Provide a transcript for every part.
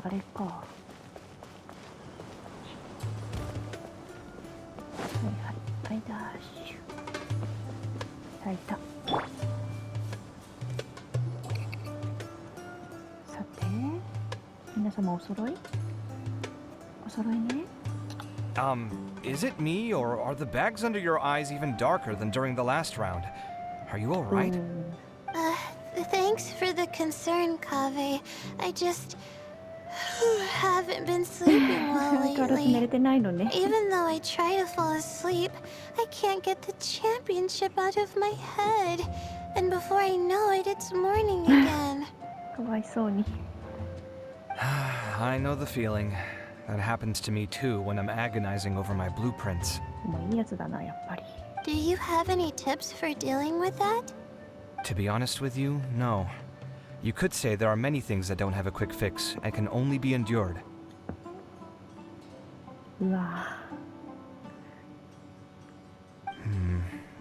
あれか。はいはいはい、ダッシュ。いた。さて、皆様お揃い？お揃いね。Is it me, or are the bags under your eyes even darker than during the last round? Are you alright? Thanks for the concern, Kaveh. I just haven't been sleeping well 相変わらず寝れ lately. てないのね。 Even though I try to fall asleep, I can't get the championship out of my head. And before I know it, it's morning again. かわいそうに。 I know the feeling. That happens to me too when I'm agonizing over my blueprints. もういいやつだな、やっぱり。 Do you have any tips for dealing with that? To be honest with you, no. You could say there are many things that don't have a quick fix and can only be endured. うわ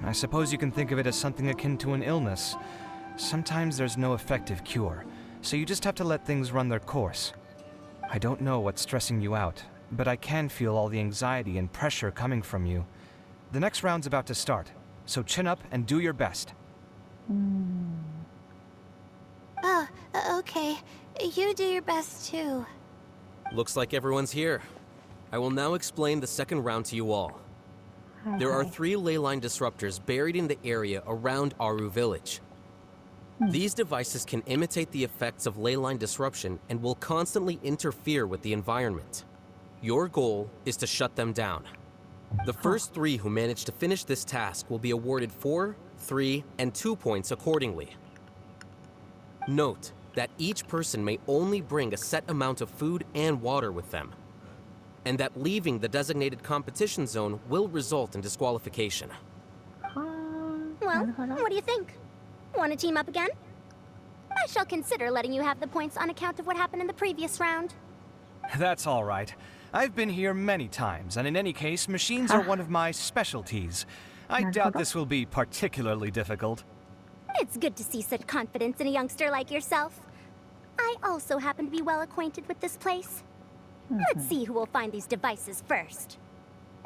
I suppose you can think of it as something akin to an illness. Sometimes there's no effective cure, so you just have to let things run their course. I don't know what's stressing you out, but I can feel all the anxiety and pressure coming from you. The next round's about to start, so chin up and do your best. Oh, okay. You do your best too. Looks like everyone's here. I will now explain the second round to you all. There are 3 leyline disruptors buried in the area around Aru Village. These devices can imitate the effects of leyline disruption and will constantly interfere with the environment. Your goal is to shut them down. The first 3 who manage to finish this task will be awarded 4, 3, and 2 points accordingly. Note that each person may only bring a set amount of food and water with them, and that leaving the designated competition zone will result in disqualification. はー Well, なるほど what do you think? Want to team up again? I shall consider letting you have the points on account of what happened in the previous round. That's all right. I've been here many times, and in any case, machines are one of my specialties. I doubt this will be particularly difficult. It's good to see such confidence in a youngster like yourself. I also happen to be well acquainted with this place. Let's see who will find these devices first.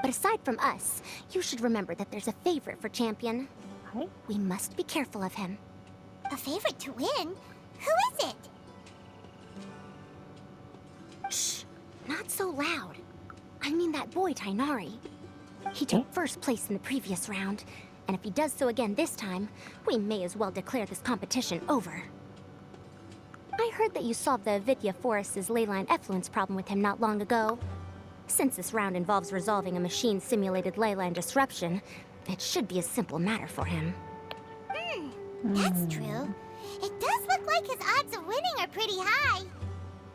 But aside from us, you should remember that there's a favorite for Champion. はい We must be careful of him. A favorite to win? Who is it? Shh! Not so loud. I mean that boy, Tainari. He took first place in the previous round, and if he does so again this time, we may as well declare this competition over. I heard that you solved the Avidya Forest's leyline effluence problem with him not long ago. Since this round involves resolving a machine-simulated leyline disruption, it should be a simple matter for him. That's true. It does look like his odds of winning are pretty high.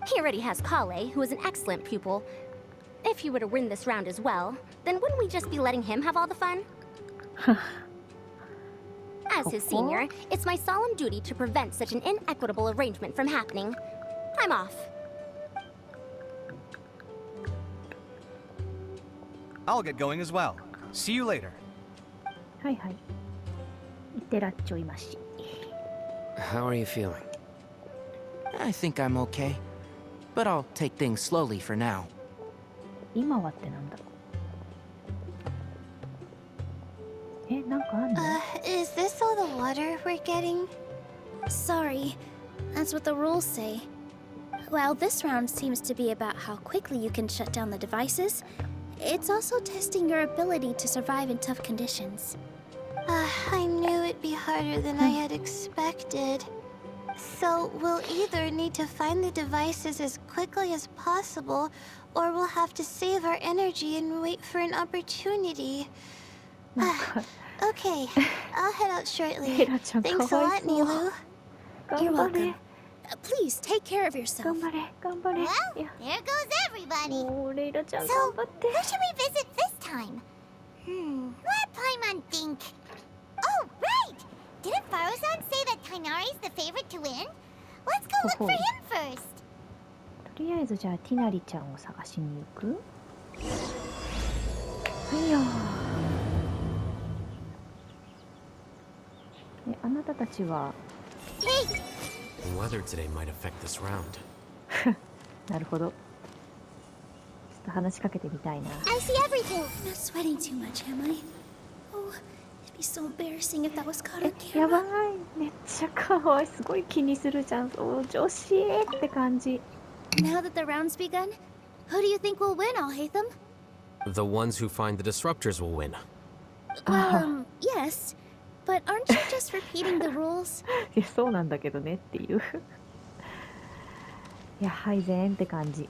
He already has Kale, who is an excellent pupil. If he were to win this round as well, then wouldn't we just be letting him have all the fun? As his senior, it's my solemn duty to prevent such an inequitable arrangement from happening. I'm off. I'll get going as well. See you later. はいはい。いってらっちょいまし。 How are you feeling? I think I'm okay, but I'll take things slowly for now. 今はってなんだ。え、なんかあんの？ Is this all the water we're getting? Sorry, that's what the rules say. While this round seems to be about how quickly you can shut down the devices, it's also testing your ability to survive in tough conditions. I knew it'd be harder than I had expected. So we'll either need to find the devices as quickly as possible, or we'll have to save our energy and wait for an opportunity. Okay, I'll head out shortly. エラちゃんか Thanks a わい lot, そう Nilu. You're 頑張れ welcome. Please take care of yourself. 頑張れ頑張れ。い Well, や there goes everybody. もうレイラちゃん So, 頑張って。 who should we visit this time? Let Paimon think. Oh, right! Didn't Faruzan say that Tainari's the favorite to win? Let's go look for him first. とりあえずじゃあティナリちゃんを探しに行く。はいよ。え、あなたたちは The weather today might affect this round. なるほど。ちょっと話しかけてみたいな。 I see everything. I'm not sweating too much, am I? Oh, it'd be so embarrassing if that was caught on やば camera. い。めっちゃかわいい。すごい気にするじゃん。お女子って感じ。 Now that the round's begun, who do you think will win, Alhaitham? The ones who find the disruptors will win. Well, yes. But aren't you just repeating the rules? いや、そうなんだけどねっていう。いや、配膳って感じ。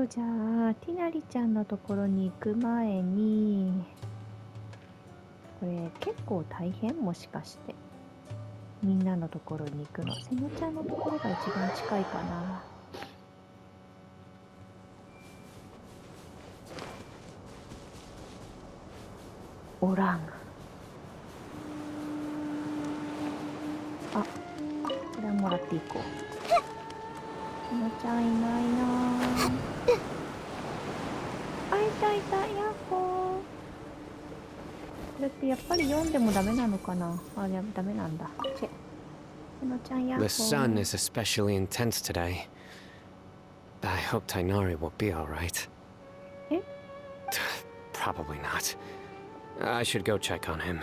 じゃあ、ティナリちゃんのところに行く前に、これ結構大変？もしかして。みんなのところに行くの。セノちゃんのところが一番近いかな。おらん。あ、これはもらっていこう。セノちゃんいないなぁ。あ、いたいた、ヤッホー。これってやっぱり読んでもダメなのかな。あ、いや、ダメなんだ。セノちゃんヤッホー。 The sun is especially intense today. I hope Tainari will be alright. Eh? Probably not. I should go check on him.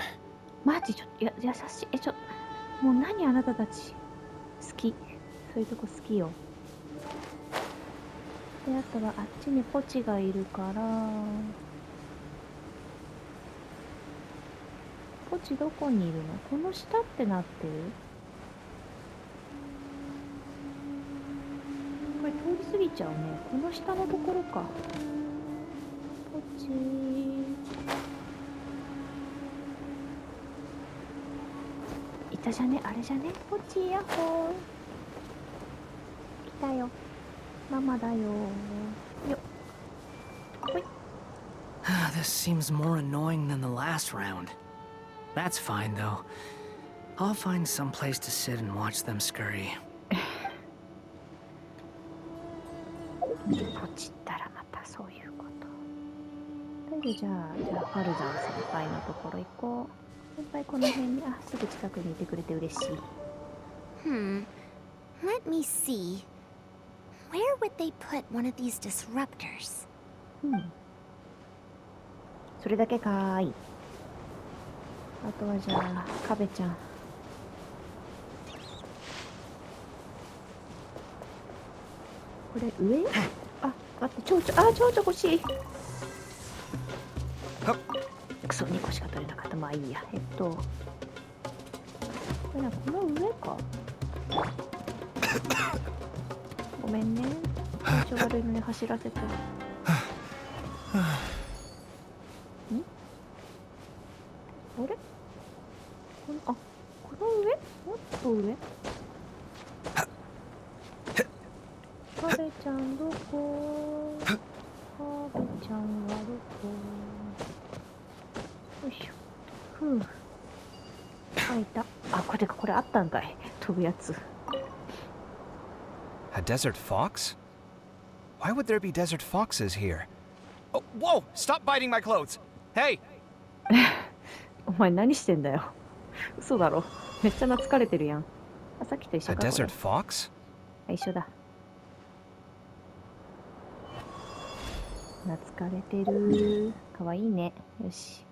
マジ優しい。もう何あなたたち。好き。そういうとこ好きよ。で、あとはあっちにポチがいるから。ポチどこにいるの？この下ってなってる？これ通り過ぎちゃうね。この下のところか。ポチいたじゃね？あれじゃね？ポチヤッホー。来たよ。ママだよ。よっ。ほい。 This seems more annoying than the last round. That's fine, though. I'll find some place to sit and watch them scurry. ポチったらまたそういうこと。とりあえずじゃあファルザン先輩のところ行こう。先輩この辺に、すぐ近くにいてくれて嬉しい。Let me see. Where would they put one of these disruptors? それだけかーい。あとはじゃあ、カベちゃん。これ上？あ、待って、蝶々欲しい。クソ、2個しか取れなかった。まあいいや。これはこの上か。ごめんね。体調悪いのに走らせて。あれ？この上？もっと上？カベちゃんどこ？カベちゃんはどこ？よいしょ。ふう。あ、いた。あ、これあったんかい。飛ぶやつ。A desert fox? Why would there be desert foxes here? Oh, whoa! Stop biting my clothes! Hey! お前何してんだよ。嘘だろ。めっちゃ懐かれてるやん。あ、さっきと一緒 A か。これ desert fox? あ、一緒だ。懐かれてる。かわいいね。よし。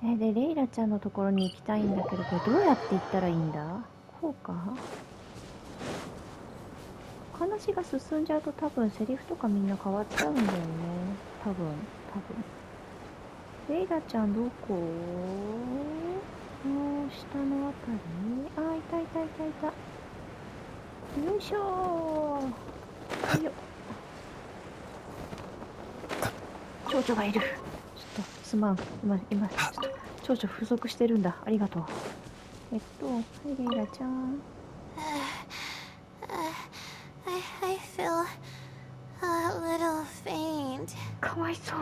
で、レイラちゃんのところに行きたいんだけど、これどうやって行ったらいいんだ？こうか？話が進んじゃうと多分セリフとかみんな変わっちゃうんだよね。多分。レイラちゃんどこ？下のあたり？あ、いた。よいしょー。よっ。蝶々がいる。ちょっとすまん。今ちょっと蝶々不足してるんだ。ありがとう。はい、レイラちゃん。I feel a little faint. かわいそう。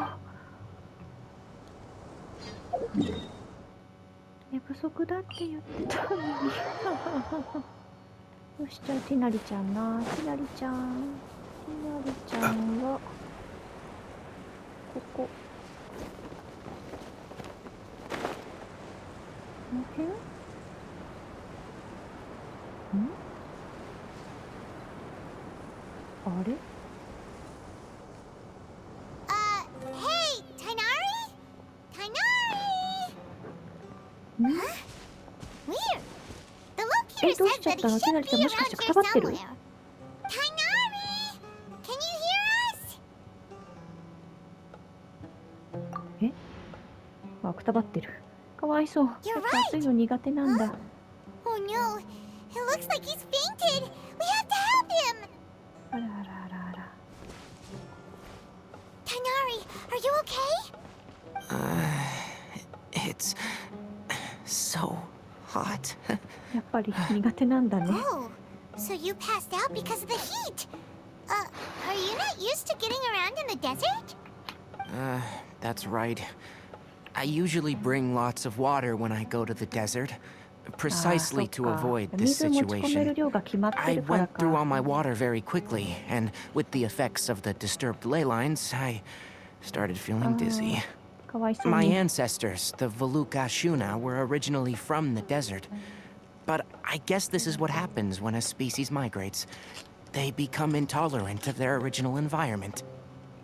寝不足だって言ってたのに。よし、じゃあティナリちゃんな。ティナリちゃんはここ。この辺？れ Hey, Tainari? Tainari! ん Weird. The locator どう said しちゃ that った he の？ should ティナリ be ちゃんもしか around して here くたばってる？ somewhere. Tainari! Can you hear us? えあ、くたばってる。かわいそう。 You're やっぱ暑いの苦手なんだ。 Oh no, it looks like he's fainted. We have to help him. あらあらあらあら。 Tainari, are you okay? It's so hot. やっぱり苦手なんだね。 Oh, so you passed out because of the heat. Are you not used to getting around in the desert? That's right. I usually bring lots of water when I go to the desert, あー precisely そ to っか avoid this 水持ち込める situation. 量が決まって I るから went through all か。 my water very quickly, and with the effects of the disturbed ley lines, I started feeling dizzy. かわいそう My に。 ancestors, the Valuka Ashuna, were originally from the desert. But I guess this is what happens when a species migrates. They become intolerant of their original environment.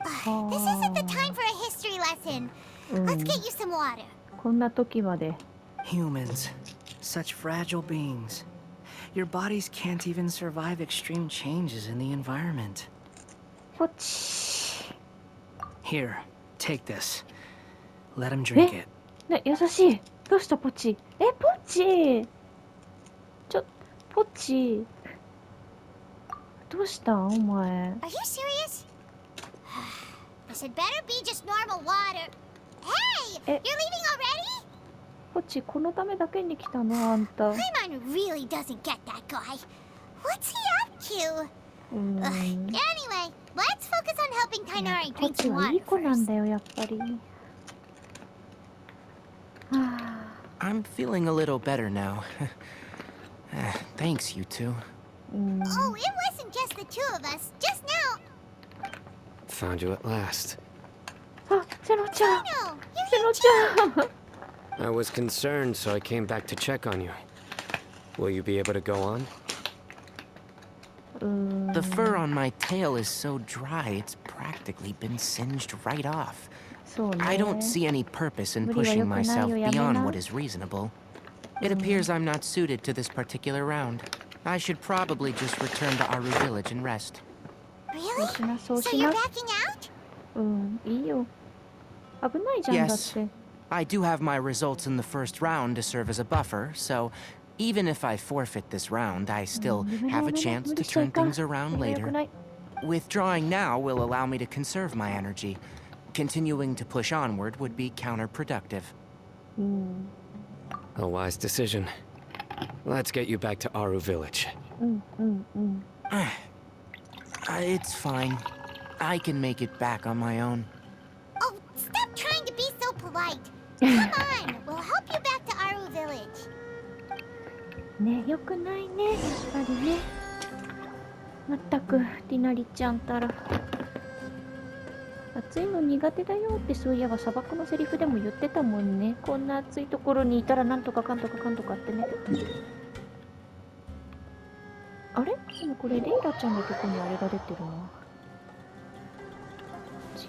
This isn't the time for a history lesson. Let's get you some water. こんな時まで。 Humans, such fragile beings. Your bodies can't even survive extreme changes in the environment. ポチ Here, take this. Let him drink it. ね、優しい。どうしたポチ？え、ポチポチどうしたんお前。 Are you serious? This had better be just normal water. Hey, you're leaving already? ポチ、このためだけに来たのあんた。 Paimon really doesn't get that guy. What's he up to? うーん。 Anyway, let's focus on helping いや Tainari ポ drink チ some はいい water 子なん first. だよ、やっぱり。はあ。 I'm feeling a little better now. Thanks, you two. うん。 Oh, it wasn't just the two of us. Just now. Found you at last. あ、セノちゃん。 No, セノちゃん。 I was concerned, so I came back to check on you. Will you be able to go on? うーん。 The fur on my tail is so dry, it's practically been singed right off. そうね。 I don't see any purpose in 無理は pushing 良くないよ、 myself やめ beyond な。 what is reasonable. It appears I'm not suited to this particular round. I should probably just return to Aru Village and rest. そう really? しな、そう So し you're な。 backing out? うん、いいよ。危ないじゃん、だっ Yes. て。 I do have my results in the first round to serve as a buffer, so even if I forfeit this round, I still やめな have や a めな chance 無 to 理しちゃい turn かん。 things around それは良く later. ない。 Withdrawing now will allow me to conserve my energy. Continuing to push onward would be counterproductive. うん。 A wise decision. Let's get you back to Aru Village. うんうんうん。 It's fine. I can make it back on my own. Oh, stop trying to be so polite. Come on, we'll help you back to Aru Village. ね、良くないね、やっぱりね。まったく、ティナリちゃんたら。暑いの苦手だよってそういえば砂漠のセリフでも言ってたもんね。こんな暑いところにいたらなんとかかんとかかんとかってね。あれでもこれレイラちゃんのとこにあれが出てるな。こっち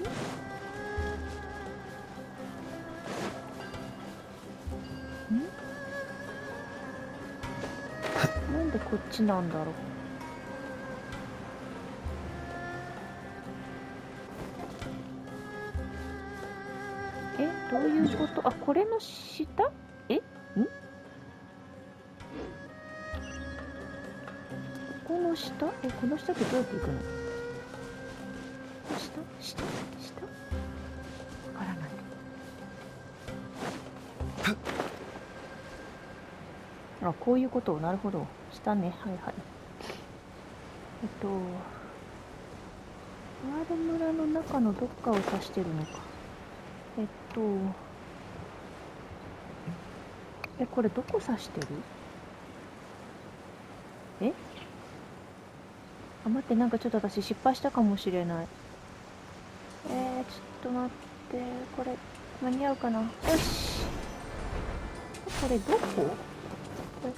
なんでこっちなんだろう。え、どういうこと？あ、これの下？え？ここの下？え、この下ってどうやって行くの？下？わからない。あ、こういうことを、なるほど。下ね。はいはい。ワール村の中のどっかを指してるのか。これどこ指してる？え？あ、待って、なんかちょっと私失敗したかもしれない。ちょっと待って、これ間に合うかな。よし。これどこ？これ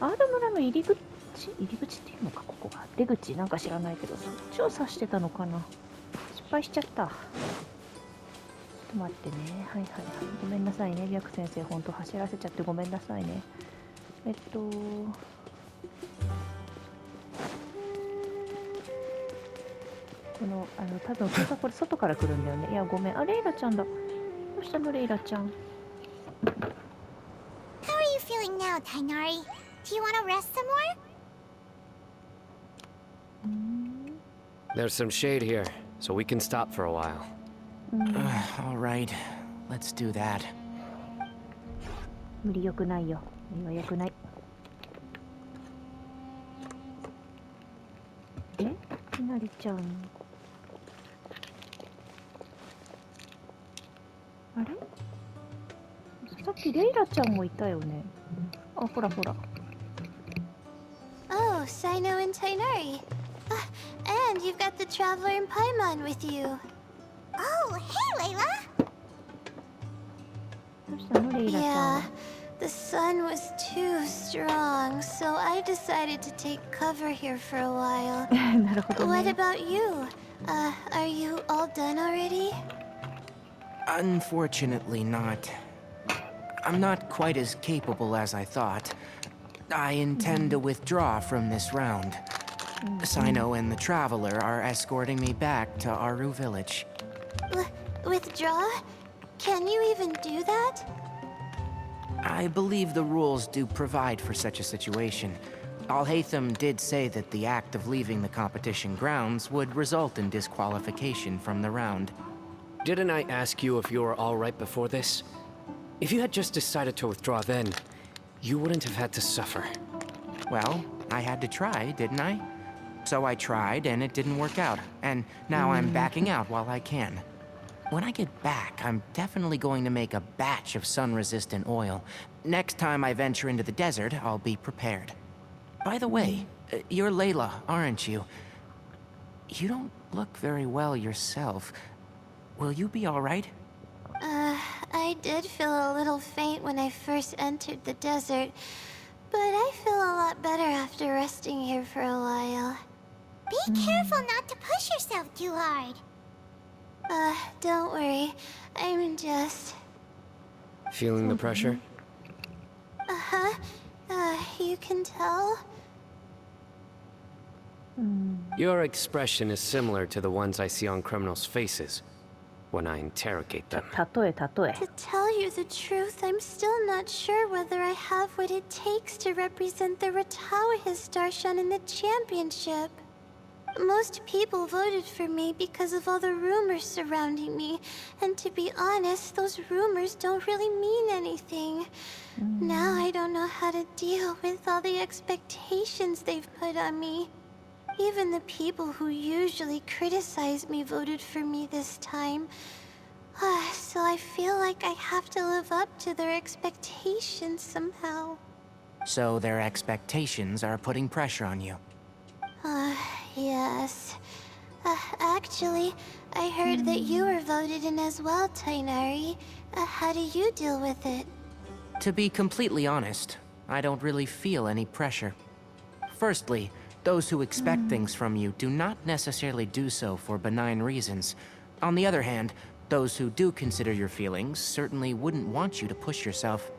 アール村の入り口口っていうのか、ここが。出口なんか知らないけど、そっちを指してたのかな。失敗しちゃった。ちょっと待ってね。はいはいはい。ごめんなさいね。白先生、ほんと走らせちゃってごめんなさいね。この、多分、これ外から来るんだよね。いや、ごめん。あ、レイラちゃんだ。どうしたの、レイラちゃん。How are you feeling now, Tainari? Do you want to rest some more? There's some shade here, so we can stop for a while. All right, let's do that. 無理よくないよ。無理はよくない。きなりちゃん。あれさっきレイラちゃんもいたよね。あ、ほらほら。Oh, Sino and Tainari. And you've got the Traveler and Paimon with you. Oh, hey, Layla! どうしたの、レイラちゃん Yeah, は。the sun was too strong, so I decided to take cover here for a while. なるほど What ね。 about you? Are you all done already? Unfortunately not. I'm not quite as capable as I thought. I intend to withdraw from this round. Sino and the Traveler are escorting me back to Aru Village. Withdraw? Can you even do that? I believe the rules do provide for such a situation. Alhaitham did say that the act of leaving the competition grounds would result in disqualification from the round. Didn't I ask you if you were all right before this? If you had just decided to withdraw then, you wouldn't have had to suffer. Well, I had to try, didn't I? So I tried, and it didn't work out. And now I'm backing out while I can. When I get back, I'm definitely going to make a batch of sun-resistant oil. Next time I venture into the desert, I'll be prepared. By the way, you're Layla, aren't you? You don't look very well yourself. Will you be all right? I did feel a little faint when I first entered the desert, but I feel a lot better after resting here for a while. Be careful not to push yourself too hard. Don't worry. I'm just... Feeling the pressure? Uh-huh. You can tell? Your expression is similar to the ones I see on criminals' faces when I interrogate them. 例え。 To tell you the truth, I'm still not sure whether I have what it takes to represent the Ratawa Darshan in the championship. Most people voted for me because of all the rumors surrounding me, and to be honest, those rumors don't really mean anything. Now I don't know how to deal with all the expectations they've put on me. Even the people who usually criticize me voted for me this time. So I feel like I have to live up to their expectations somehow. So their expectations are putting pressure on you. Yes. Actually, I heard that you were voted in as well, Tainari. How do you deal with it? To be completely honest, I don't really feel any pressure. Firstly, those who expect things from you do not necessarily do so for benign reasons. On the other hand, those who do consider your feelings certainly wouldn't want you to push yourself.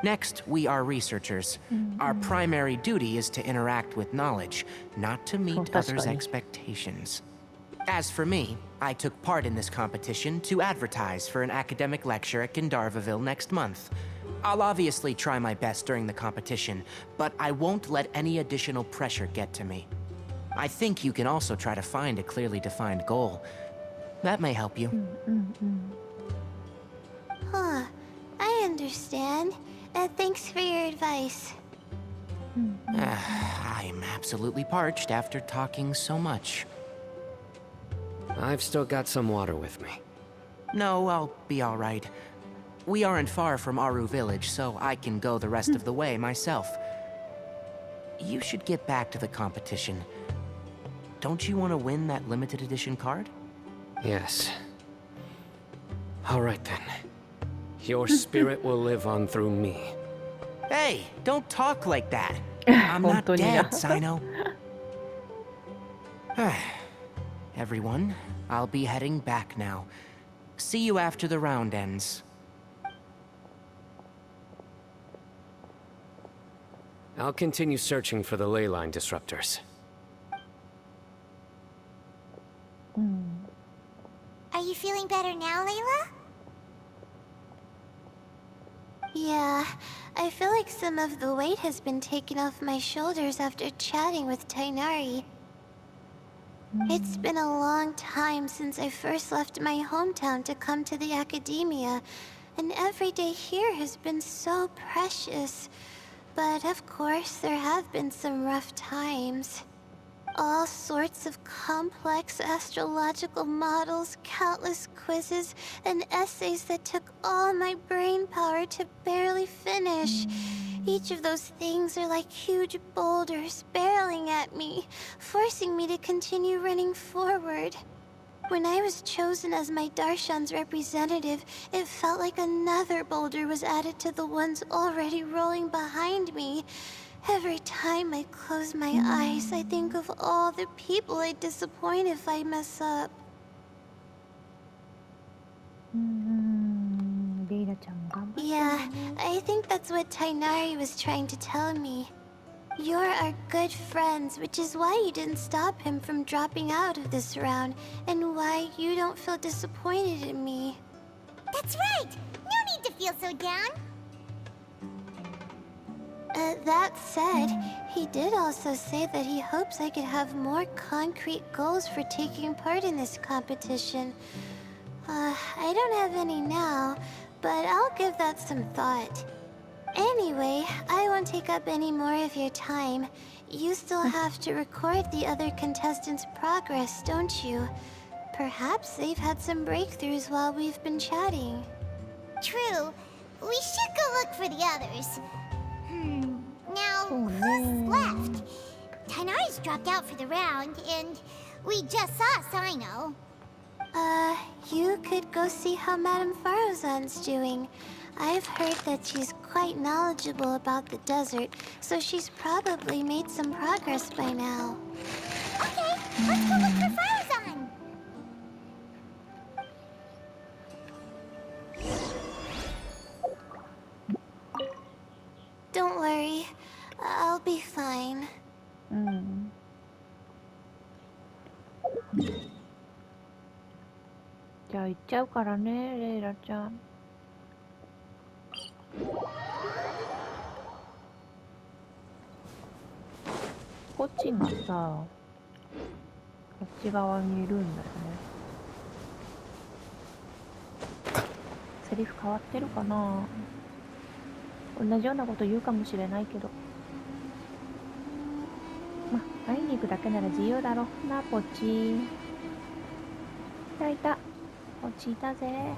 Next, we are researchers. Our primary duty is to interact with knowledge, not to meet others' expectations. As for me, I took part in this competition to advertise for an academic lecture at Gandharvaville next month. I'll obviously try my best during the competition, but I won't let any additional pressure get to me. I think you can also try to find a clearly defined goal. That may help you. Huh. I understand. Thanks for your advice. I'm absolutely parched after talking so much. I've still got some water with me. No, I'll be all right. We aren't far from Aru Village, so I can go the rest of the way myself. You should get back to the competition. Don't you want to win that limited edition card? Yes. All right then. Your spirit will live on through me. Hey, don't talk like that. I'm not 本当にな。 dead, Sino. Everyone, I'll be heading back now. See you after the round ends. I'll continue searching for the ley line disruptors. Are you feeling better now, Layla? Yeah, I feel like some of the weight has been taken off my shoulders after chatting with Tainari. It's been a long time since I first left my hometown to come to the academia, and every day here has been so precious. But of course, there have been some rough times. All sorts of complex astrological models, countless quizzes, and essays that took all my brain power to barely finish. Each of those things are like huge boulders barreling at me, forcing me to continue running forward. When I was chosen as my Darshan's representative, it felt like another boulder was added to the ones already rolling behind me. Every time I close my eyes, I think of all the people I'd disappoint if I mess up. レイラちゃんも頑張ってね。 Yeah, I think that's what Tainari was trying to tell me. You're our good friends, which is why you didn't stop him from dropping out of this round, and why you don't feel disappointed in me. That's right! No need to feel so down! That said, he did also say that he hopes I could have more concrete goals for taking part in this competition. I don't have any now, but I'll give that some thought. Anyway, I won't take up any more of your time. You still have to record the other contestants' progress, don't you? Perhaps they've had some breakthroughs while we've been chatting. True. We should go look for the others. Now, who's left? Tainari's dropped out for the round, and we just saw Sino. You could go see how Madame Farozan's doing. I've heard that she's quite knowledgeable about the desert, so she's probably made some progress by now. Okay, let's go look for Farozan. Don't worry, I'll be fine. じゃあ行っちゃうからね、レイラちゃん。こっちがさ、こっち側にいるんだよね。セリフ変わってるかな。同じようなこと言うかもしれないけど。ま、会いに行くだけなら自由だろ。な、ポチ。いたいた。ポチいたぜ。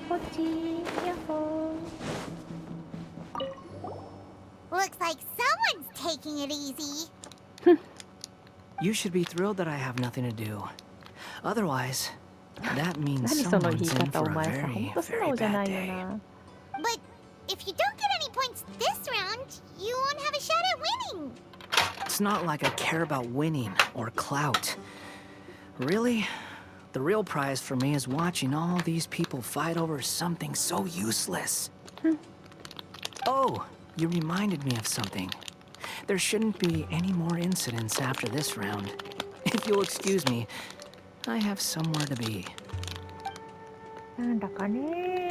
ポチ、ヤッホー。 Looks like someone's taking it easy. You should be thrilled that I have nothing to do. Otherwise, that means 何その言い someone's in 方、お for a 前さ、ほん very, と素 very 直じゃな bad いよ day. な。 But if you don't get any points this round, you won't have a shot at winning. It's not like I care about winning or clout. Really? The real prize for me is watching all these people fight over something so useless. Oh, you reminded me of something. There shouldn't be any more incidents after this round. If you'll excuse me, I have somewhere to be. なんだかね。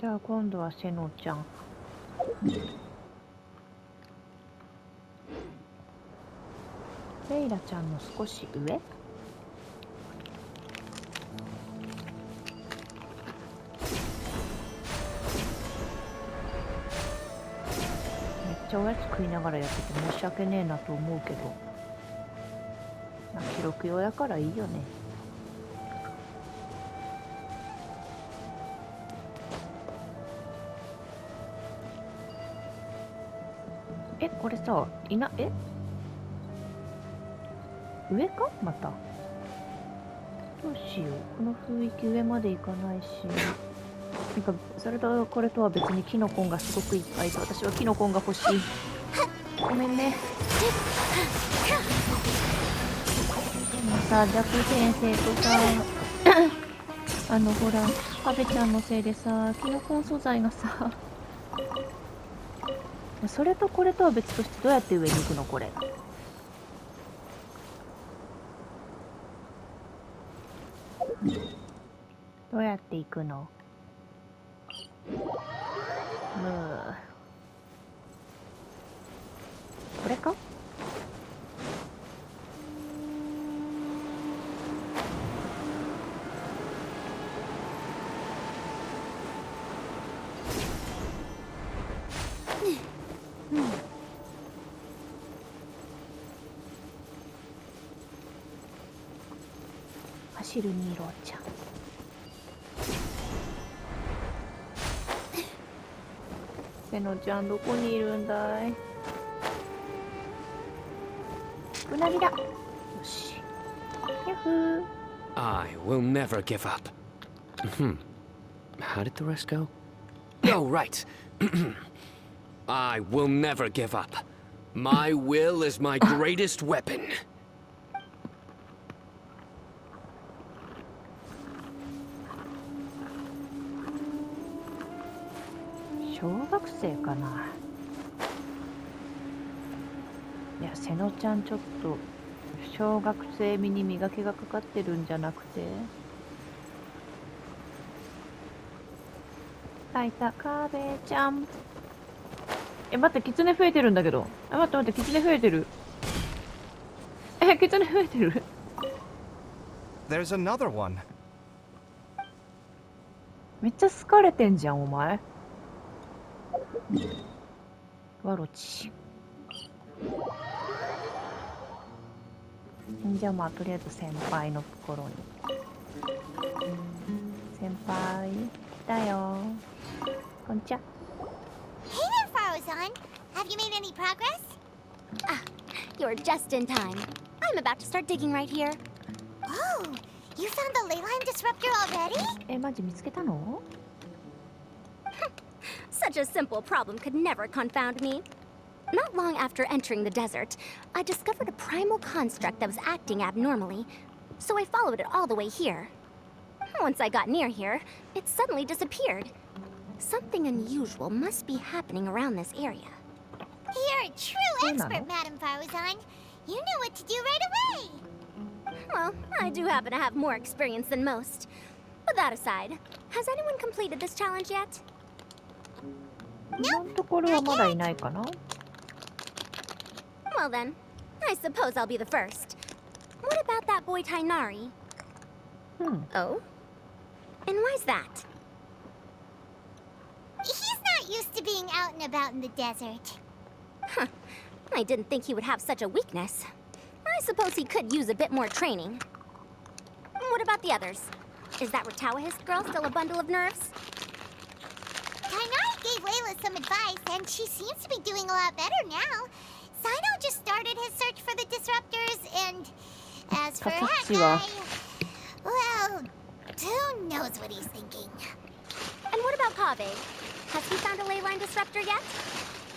じゃあ今度はセノちゃん。レイラちゃんの少し上？めっちゃおやつ食いながらやってて申し訳ねえなと思うけど、まあ、記録用やからいいよね。え、これさ、上かまた。どうしよう。この雰囲気上まで行かないし。なんか、それとこれとは別にキノコンがすごくいっぱいで、私はキノコンが欲しい。ごめんね。でもさ、ジャク先生とさ、ほら、カベちゃんのせいでさ、キノコン素材がさ、それとこれとは別としてどうやって上に行くのこれ。どうやって行くの？これか？走るニーローちゃん。セノちゃんどこにいるんだい？うなぎだ。よし。ヤッフー。 I will never give up. How did the rest go? Oh, right. I will never give up. My will is my greatest weapon. 小学生かな。いや、セノちゃんちょっと小学生身に磨きがかかってるんじゃなくて。いた、カベちゃん。待って、キツネ増えてるんだけど。待って、キツネ増えてる。キツネ増えてる。There's another one. めっちゃ好かれてんじゃん、お前。ワロチ。じゃあまあとりあえず先輩のところに。先輩だよ。こんにちは。Hey there, Farozan. Have you made any progress? Ah, you're just in time. I'm about to start digging right here. Oh, you found the ley line disruptor already? マジ見つけたの？ Such a simple problem could never confound me. Not long after entering the desert, I discovered a primal construct that was acting abnormally, so I followed it all the way here. Once I got near here, it suddenly disappeared. Something unusual must be happening around this area. You're a true expert, Madam Farozan. You knew what to do right away. Well, I do happen to have more experience than most. But that aside, has anyone completed this challenge yet? 今のところはまだいないかな。 Well then, I suppose I'll be the first. What about that boy Tainari? Oh? And why's that? He's not used to being out and about in the desert. Huh. I didn't think he would have such a weakness. I suppose he could use a bit more training. What about the others? Is that Ratawahist girl still a bundle of nerves? Tainari gave Layla some advice, and she seems to be doing a lot better now. Sino just started his search for the disruptors, and as for that guy, well, who knows what he's thinking. And what about Kaveh? Has he found a ley line disruptor yet?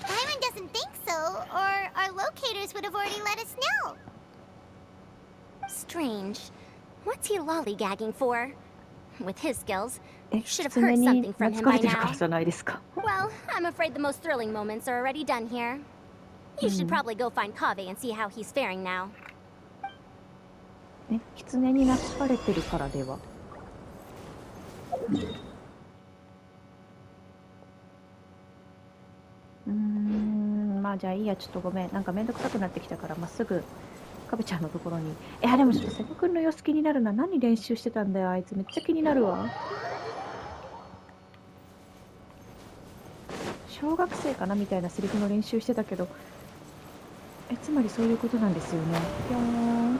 Byron doesn't think so, or our locators would have already let us know. Strange. What's he lollygagging for? With his skills, you should have heard something from him by now. Well, I'm afraid the most thrilling moments are already done here. You should probably go find Kaveh and see how he's faring now. キツネになつかれてるからでは。まあじゃあいいや、ちょっとごめん。なんかめんどくさくなってきたから、まっすぐカベちゃんのところに。でもちょっとセブ君の様子気になるな。何練習してたんだよ、あいつ。めっちゃ気になるわ。小学生かなみたいなセリフの練習してたけど、つまりそういうことなんですよね。ぴょーん。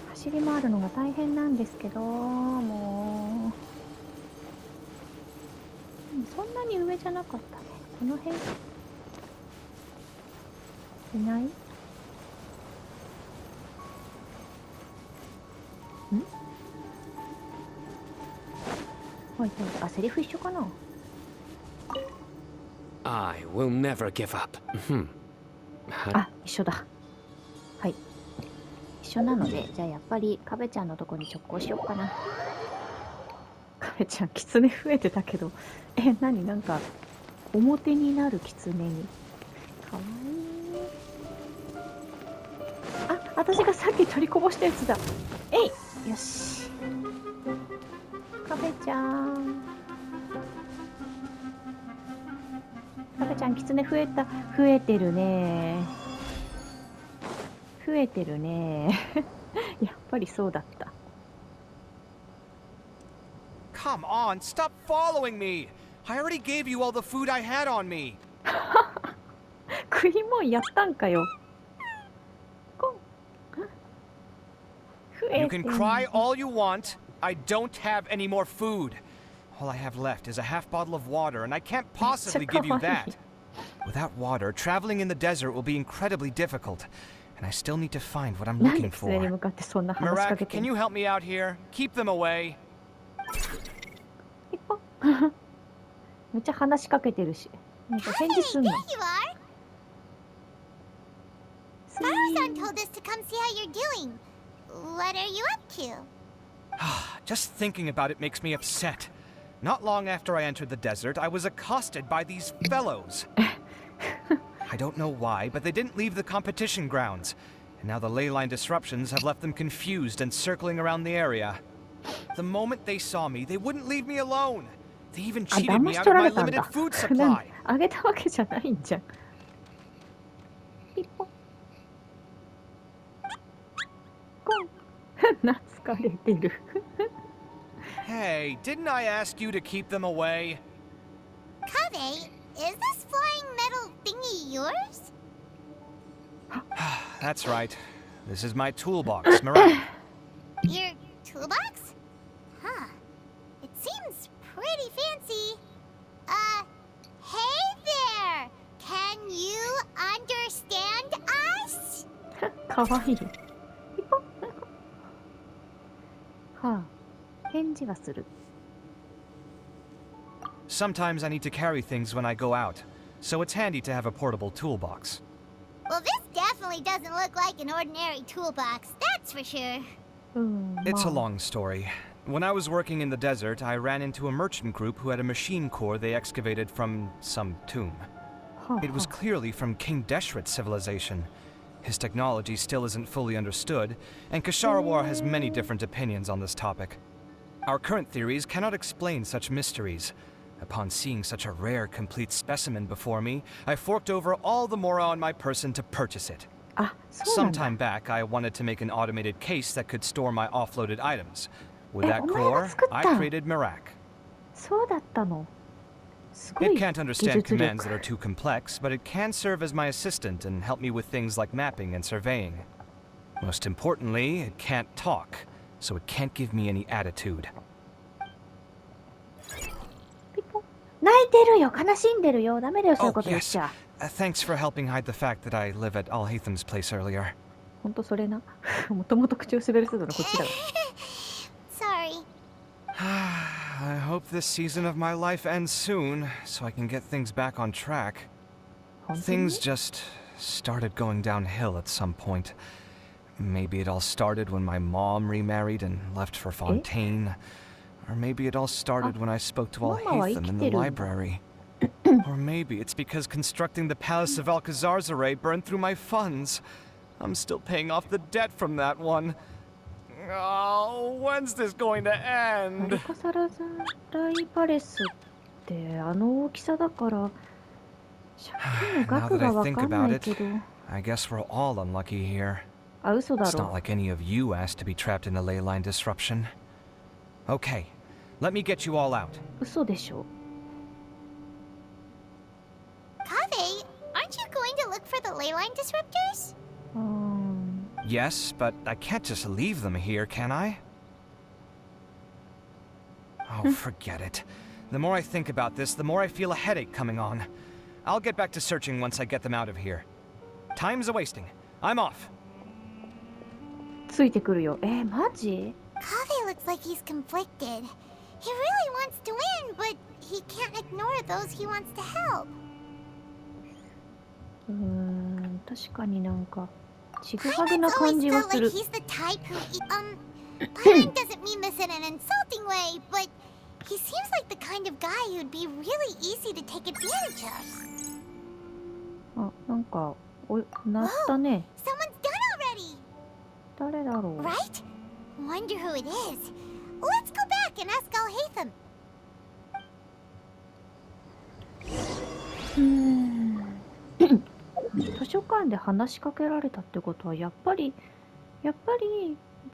走り回るのが大変なんですけど、もうそんなに上じゃなかったね。この辺いない？ん？はいはい。あ、セリフ一緒かな？ I will never give up. あ、一緒だ。はい。一緒なので、じゃあやっぱりカベちゃんのとこに直行しようかな。カベちゃん、キツネ増えてたけど、何なんか、表になるキツネに。かわいい。あ、私がさっき取りこぼしたやつだ。えい！よし。カベちゃん。カベちゃん、キツネ増えた。増えてるね。増えてるね。やっぱりそうだった。Come on, stop following me! I already gave you all the food I had on me! 食いもんやったんかよ。こん。増え You て can ん cry all you want. I don't have any more food. All I have left is a half bottle of water, and I can't possibly give you that. Without water, traveling in the desert will be incredibly difficult, and I still need to find what I'm なんで looking キツネに for. 向かってそんな話しかけ Mirak, て can ん you の？ help me out here? Keep them away. ピッポめっちゃ話しかけてるし。なんか返事すんの。 There you are. スイ Farrow-san ー told us to come see how you're doing. What are you up to? Just thinking about it makes me upset. Not long after I entered the desert, I was accosted by these fellows. I don't know why, but they didn't leave the competition grounds. And now the ley line disruptions have left them confused and circling around the area. The moment they saw me, they wouldn't leave me alone. They even あ、 cheated 騙 me し out 取 of ら my れたん limited だ。 food なん supply. あげたわけじゃないんじゃん。ピッポコン。懐かれてる。 Hey, didn't I ask you to keep them away? Kave, is this flying metal thingy yours? That's right. This is my toolbox, Mirak. Your toolbox? Huh. It seems pretty fancy. Hey there! Can you understand us? かわいい。ピポはあ、返事はする。 Sometimes I need to carry things when I go out, so it's handy to have a portable toolbox. Well, this definitely doesn't look like an ordinary toolbox, that's for sure. うん、まあ It's a long story. When I was working in the desert, I ran into a merchant group who had a machine core they excavated from some tomb. はあ It was は clearly from King Deshret's civilization. His technology still isn't fully understood, and Kasharawar has many different opinions on this topic. Our current theories cannot explain such mysteries. Upon seeing such a rare, complete specimen before me, I forked over all the mora on my person to purchase it. あ、そうなん Some だ。 time back, I wanted to make an automated case that could store my offloaded items. With that お前が core, 作った？ I created Mirak. そうだったの。すご It い can't 技 understand 術 commands that 力。 are too complex, but it can serve as my assistant and help me with things like mapping and surveying. Most importantly, it can't talk, so it can't give me any attitude. ピポ泣いてるよ、悲しんでるよ。ダメだよ、そういう Oh, こと言っ yes. ちゃ。 Thanks for helping hide the fact that I live at Alhatham's place earlier. ほんとそれな。もともと口を滑りそうだのこっちだわ。 Sorry. I hope this season of my life ends soon, so I can get things back on track. 本当に Things just started going downhill at some point. Maybe it all started when my mom remarried and left for Fontaine. Or maybe it all started when I spoke to Mama wa Alhaitham in the 生きてるんだ。 library. Or maybe it's because constructing the Palace of Alcazarzaray burned through my funds. I'm still paying off the debt from that one. Oh, when's this going to ア end? ルカサラザライパレスってあの大きさだから借金の Now 額 that が I わ think かんな about い it, けど I guess we're all unlucky here. あ、嘘だ It's ろ not like any of you asked to be trapped in a ley line disruption. Okay, let me get you all out. 嘘でしょ Kave, aren't you going to look for the ley line disruptors? うーん Yes, but I can't just leave them here, can I? Oh, forget it. The more I think about this, the more I feel a headache coming on. I'll get back to searching once I get them out of here. Time's a-wasting. I'm off. ついてくるよ。マジ？ Kaveh looks like he's conflicted. He really wants to win, but he can't ignore those he wants to help. 確かになんかちぐはぐな Paimon's 感 always じは felt す like る。 he's the type who Paimon doesn't mean this in an insulting way, but he seems like the kind of guy who'd be really easy to take advantage of. あ、なんかなったね。 Someone's done already, 誰だろう。 right? Wonder who it is. Let's go back and ask Al-Haytham. 図書館で話しかけられたってことはやっぱり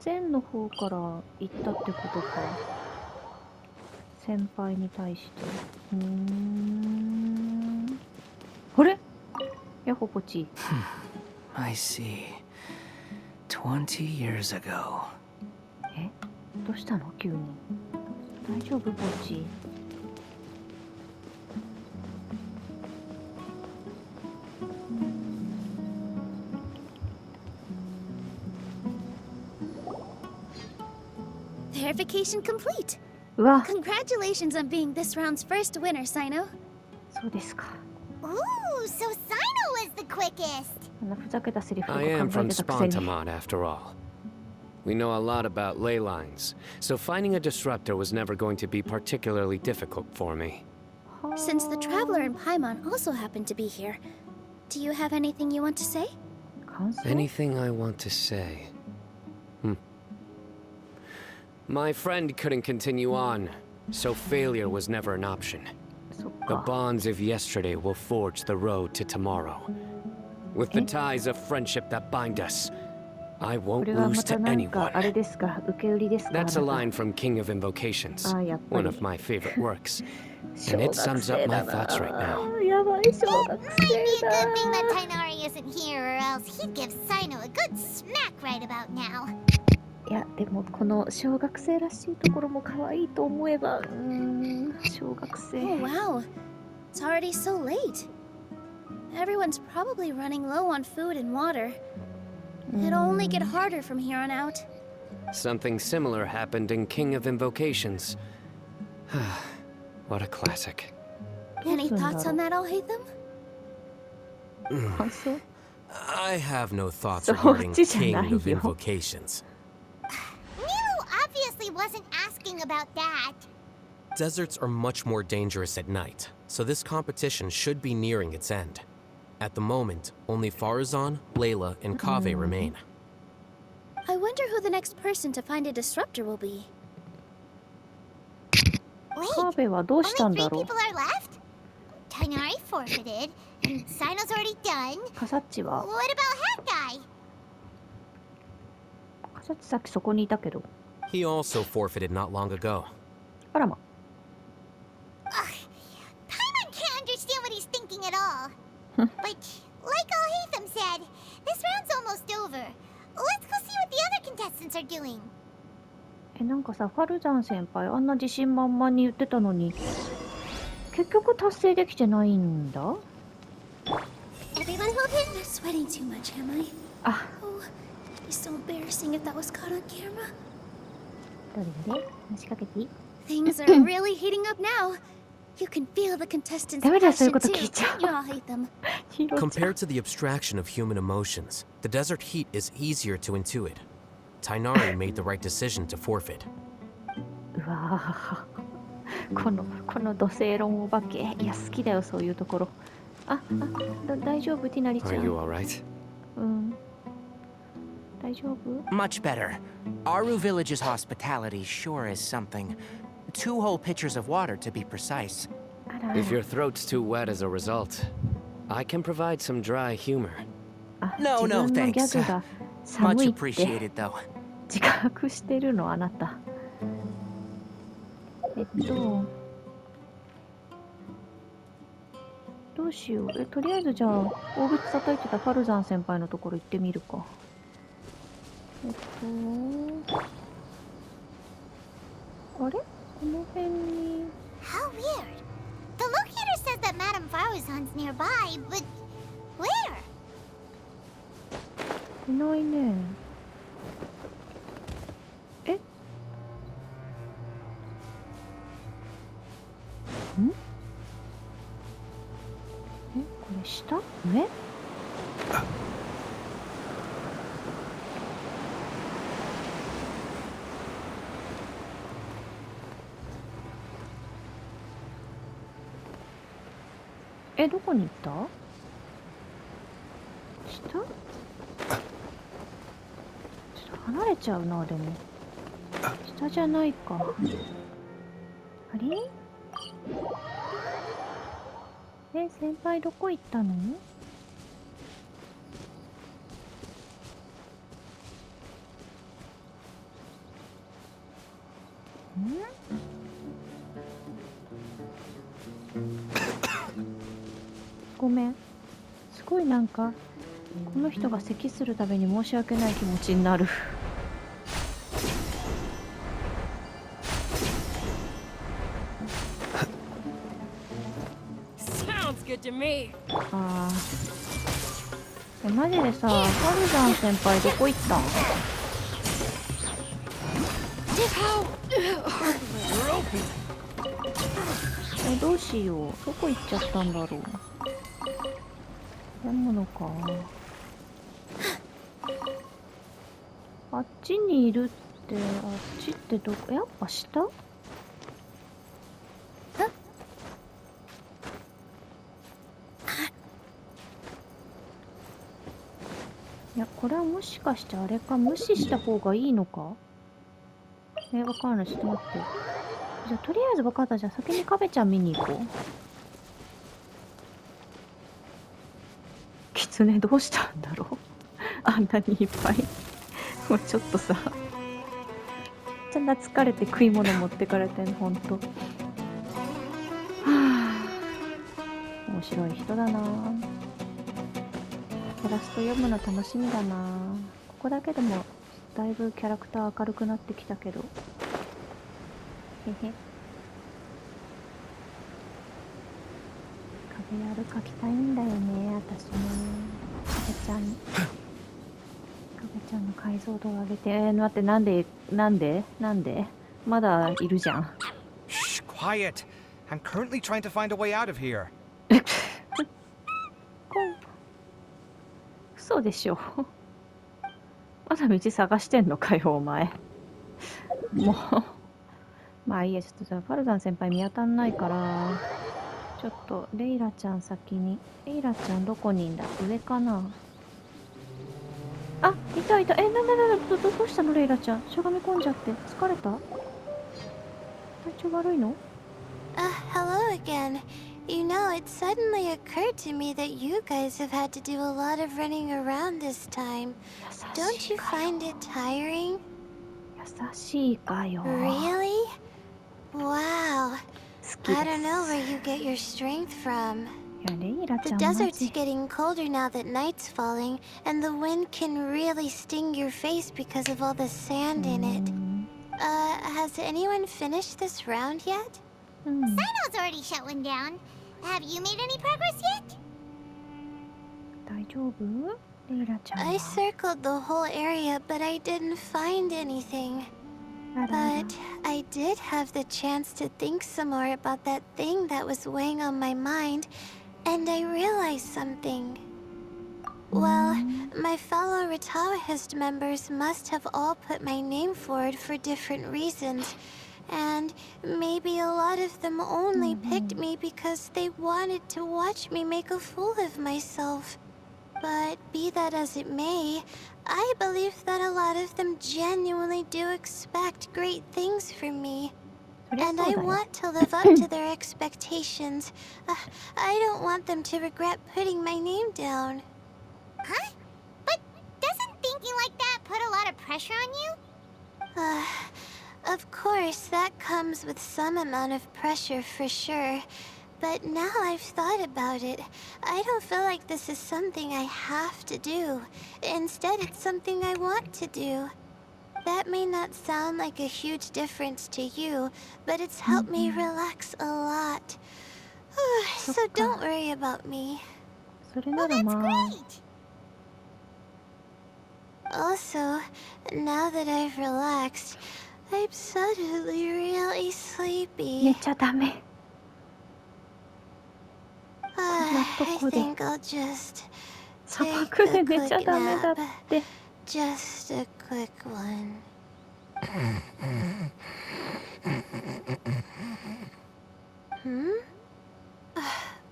前の方から行ったってことか。先輩に対して。あれ？ヤホポチ。I see. 20 years ago. どうしたの急に。大丈夫ポチ。Verification complete. うわ、 Congratulations on being this round's first winner, Sino. そうですか。 Ooh, so Sino was the quickest. あんなふざけたセリフとか考 I え am from てたくせに。 Spontamod, after all. We know a lot about ley lines, so finding a disruptor was never going to be particularly difficult for me. Since the Traveler and Paimon also happen to be here, do you have anything you want to say? 感想？ Anything I want to say? My friend couldn't continue on, so failure was never an option. そっ The か。 bonds of yesterday will forge the road to tomorrow. With the ties of friendship that bind us, I こ won't れは lose また to なんかあれ anyone. ですか、受け売りですか。 That's a あな line from King of Invocations, た。あ、やっぱ one り。 of my favorite works. 小 And 学 it sums 生 up だ my な。 thoughts right now. やばい小学 Might 生 be a だ。 good thing that Tainari isn't here, or else he'd give Sino a good smack right about now. いやでもこの小学生らしいところも可愛いと思えば、小学生。 Oh, wow. It's already so late. Everyone's probably running low on food and water. It'll only get harder from here on out. Something similar happened in King of Invocations. What a classic. Any thoughts on that, Al-Haytham? 感想？ I have no thoughts So, regarding こっちじゃない King of よ。 Invocations. Nero obviously wasn't asking about that. Deserts are much more dangerous at night, so this competition should be nearing its end. At the moment, only Farazan, Layla, and Kaveh remain. I wonder who the next person to find a disruptor will be. Wait, カーベはどうしたん only だ three ろう。 people are left? Tainari forfeited, and Sino's already done. カサッチは What about Hat Guy? カサッチさっきそこにいたけど。 He also forfeited not long ago. あらま。 Paimon can't understand what he's thinking at all. But like Al-Haytham said, this round's almost over. Let's go see what the other contestants are doing. なんかさ、ファルザン先輩あんな自信満々に言ってたのに結局達成できてないんだ。 Everyone hold in. I'm sweating too much, am I? あ、 Oh, it'd be so embarrassing if that was caught on camera. どれ話しかけていい？ Things are really heating up now. You can feel the contestants' ダメだよ、そういう passion こと too, 聞いちゃ can't you, Al-Haytham? ヒロちゃん。 Compared to the abstraction of human emotions, the desert heat is easier to intuit. Tainari made the right decision to forfeit. うわぁ、この土星論お化け、いや好きだよそういうところ。大丈夫ティナリちゃ Are ん。 you alright? 大丈夫？ Much better. Aru Village's hospitality sure is something. 2 whole pitchers of water, to be precise. あら。 If your throat's too wet as a result, I can provide some dry humor. あ、 No, 自 no, 分のギャ thanks. グが Much 寒いって appreciated, though. 自覚してるのあなた。どうしよう。とりあえずじゃあ大口叩いてたファルザン先輩のところ行ってみるか。あれこの辺に How weird. The locator says that Madame Faruzan's nearby, but where? いないね。え？ん？え、これ下？上？え、どこに行った？下？ちょっと離れちゃうな、でも。下じゃないか。あれ？え、先輩どこ行ったの？ごめん。すごいなんか、この人が咳するたびに申し訳ない気持ちになる。あー。マジでさ、ハルザン先輩どこ行ったん？え、どうしよう。どこ行っちゃったんだろう。食べ物か。あっちにいるって、あっちってどこ？やっぱ下？いや、これはもしかしてあれか、無視した方がいいのか？わかんない。ちょっと待って。じゃあ、とりあえず分かった。じゃあ、先にカベちゃん見に行こう。キツネどうしたんだろうあんなにいっぱい。もうちょっとさ。ちゃんと疲れて食い物持ってかれてんの、ほんと。はぁ。面白い人だなぁ。イラスト読むの楽しみだな。ここだけでもだいぶキャラクター明るくなってきたけど。へへ。壁ある描きたいんだよね、私も。壁ちゃんの解像度を上げて。待って、なんでまだいるじゃん。Shh, quiet. I'm currently trying to find a way out of here. 嘘でしょまだ道探してんのかよ、お前。もう。まあいいや、ちょっとじゃあ、ファルザン先輩見当たんないから、ちょっと、レイラちゃん先に。レイラちゃんどこにいんだ？上かな？あ、いた。どうしたのレイラちゃん。しゃがみ込んじゃって。疲れた？体調悪いの？ Hello again. You know, it suddenly occurred to me that you guys have had to do a lot of running around this time. Don't you find it tiring? 優しいかよ。 Really? Wow. 好きです。 I don't know where you get your strength from. いや、レイラち The ゃんマ desert's ジ。 getting colder now that night's falling, and the wind can really sting your face because of all the sand in it. Has anyone finished this round yet? Sino's already shut one down. Have you made any progress yet? 大丈夫？レイラちゃんは。 I circled the whole area, but I didn't find anything. あらあら。 But I did have the chance to think some more about that thing that was weighing on my mind, and I realized something. Well, my fellow Rataohist members must have all put my name forward for different reasons, and maybe a lot of them only picked me because they wanted to watch me make a fool of myself. But be that as it may, I believe that a lot of them genuinely do expect great things from me. And I want to live up to their expectations. I don't want them to regret putting my name down. Huh? But doesn't thinking like that put a lot of pressure on you? Of course, that comes with some amount of pressure for sure. But now I've thought about it, I don't feel like this is something I have to do. Instead, it's something I want to do. That may not sound like a huge difference to you, but it's helped me relax a lot. So don't worry about me. それならまあ Also, now that I've relaxed, I'm suddenly really 寝 sleepy. ちゃダメ。 I こで think I'll just 砂 take 漠で a 寝ちゃ quick ダメだっ nap. て。 Just a quick one.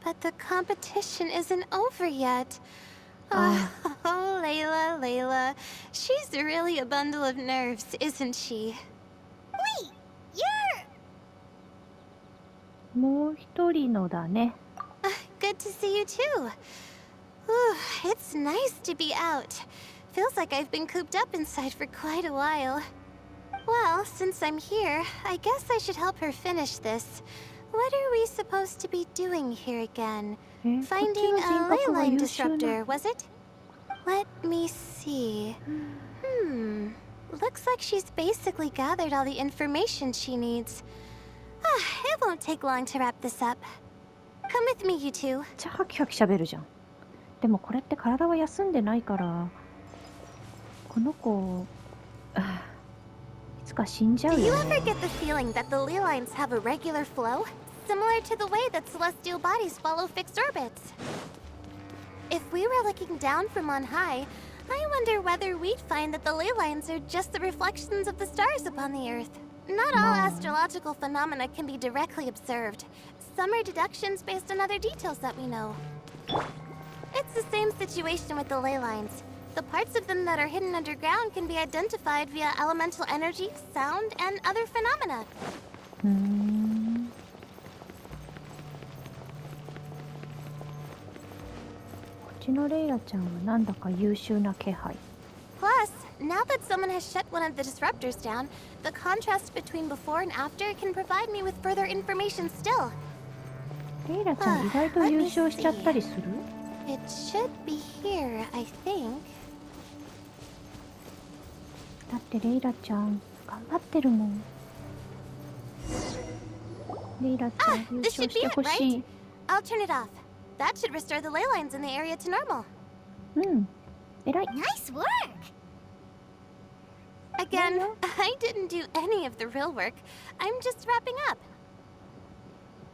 But the competition isn't over yet. Oh, Layla, Layla. She's really a bundle of nerves, isn't she? Wait, you're... もう一人のだね。 Good to see you too. Whew, it's nice to be out. Feels like I've been cooped up inside for quite a while. Well, since I'm here, I guess I should help her finish this. What are we supposed to be doing here again? こっち Finding の a 人格が leyline 優秀な。 disruptor, was it? Let me see. Looks like she's basically gathered all the information she needs. It won't take long to wrap this up. Come with me, you two. めっちゃハキハキ喋るじゃん。でもこれって体は休んでないから、この子、いつか死んじゃう Do you よ ever ね。 get the feeling that the ley lines have a regular flow? Similar to the way that celestial bodies follow fixed orbits. If we were looking down from on high, I wonder whether we'd find that the ley lines are just the reflections of the stars upon the Earth. Not all astrological phenomena can be directly observed. Some are deductions based on other details that we know. It's the same situation with the ley lines. The parts of them that are hidden underground can be identified via elemental energy, sound, and other phenomena. うーん。こっちのレイラちゃんはなんだか優秀な気配。 Plus, now that someone has shut one of the disruptors down, the contrast between before and after can provide me with further information still. レイラちゃん意外と優勝しちゃったりする？ It should be here, I think. だってレイラちゃん頑張ってるもん。レイラちゃん優 This 勝 should し be て it, ほしい right?。I'll turn it off. That should restore the ley lines in the area to normal. うん。偉い。 Nice work! Again, I didn't do any of the real work. I'm just wrapping up.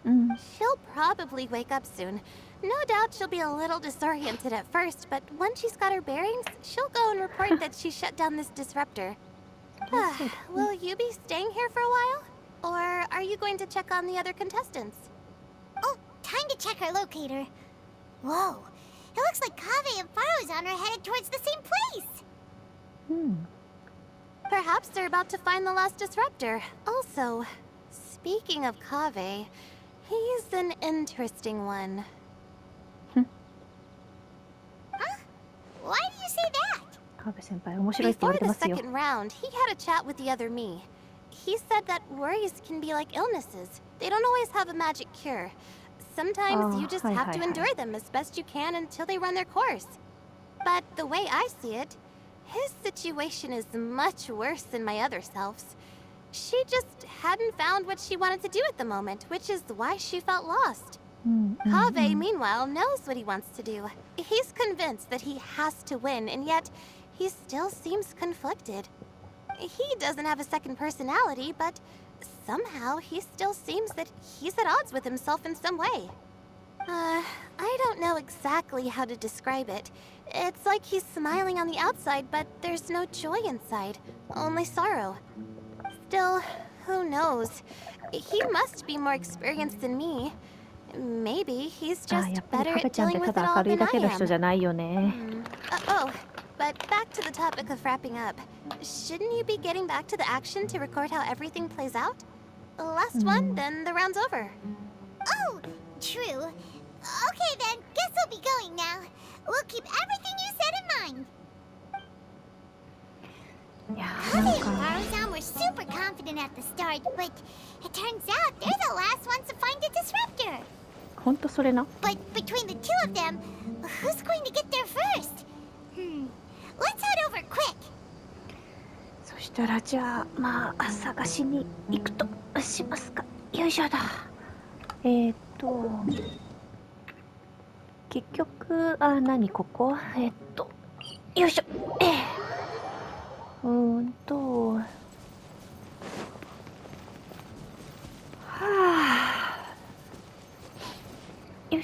うん。 She'll probably wake up soon. No doubt she'll be a little disoriented at first, but once she's got her bearings, she'll go and report that she shut down this disruptor. Will you be staying here for a while? Or are you going to check on the other contestants? Oh, time to check our locator. Whoa, it looks like Kaveh and Farozan are headed towards the same place. うん。 Perhaps they're about to find the lost disruptor. Also, speaking of Kaveh, he's an interesting one. Why do you say that? カーベ先輩面白いって言わ Before れて the ますよ。 second round, he had a chat with the other me. He said that worries can be like illnesses. They don't always have a magic cure. Sometimes you just have to endure them as best you can until they run their course. But the way I see it, his situation is much worse than my other self's. She just hadn't found what she wanted to do at the moment, which is why she felt lost. うんうん Kaveh, meanwhile, knows what he wants to do. He's convinced that he has to win, and yet he still seems conflicted. He doesn't have a second personality, but somehow he still seems that he's at odds with himself in some way. I don't know exactly how to describe it. It's like he's smiling on the outside, but there's no joy inside, only sorrow. Still, who knows? He must be more experienced than me. Maybe he's あ just やっぱり better カベ at ちゃんっ dealing て with た it だ all 明るい than だ I けの人 am. じゃないよね。 But back to the topic of wrapping up. Shouldn't you be getting back to the action to record how everything plays out? Last one, then the round's over. Oh, true. Okay then, guess I'll be going now. We'll keep everything you said in mind. いやーなん Kaveh か and Farozan were super confident at the start, but it turns out they're the last ones to find a disruptor. ほんとそれな。 But between the two of them, who's going to get there first? Let's head over quick. そししたらじゃあまあ探しに行くとしますか。よいしょだ。結局何ここよいしょ。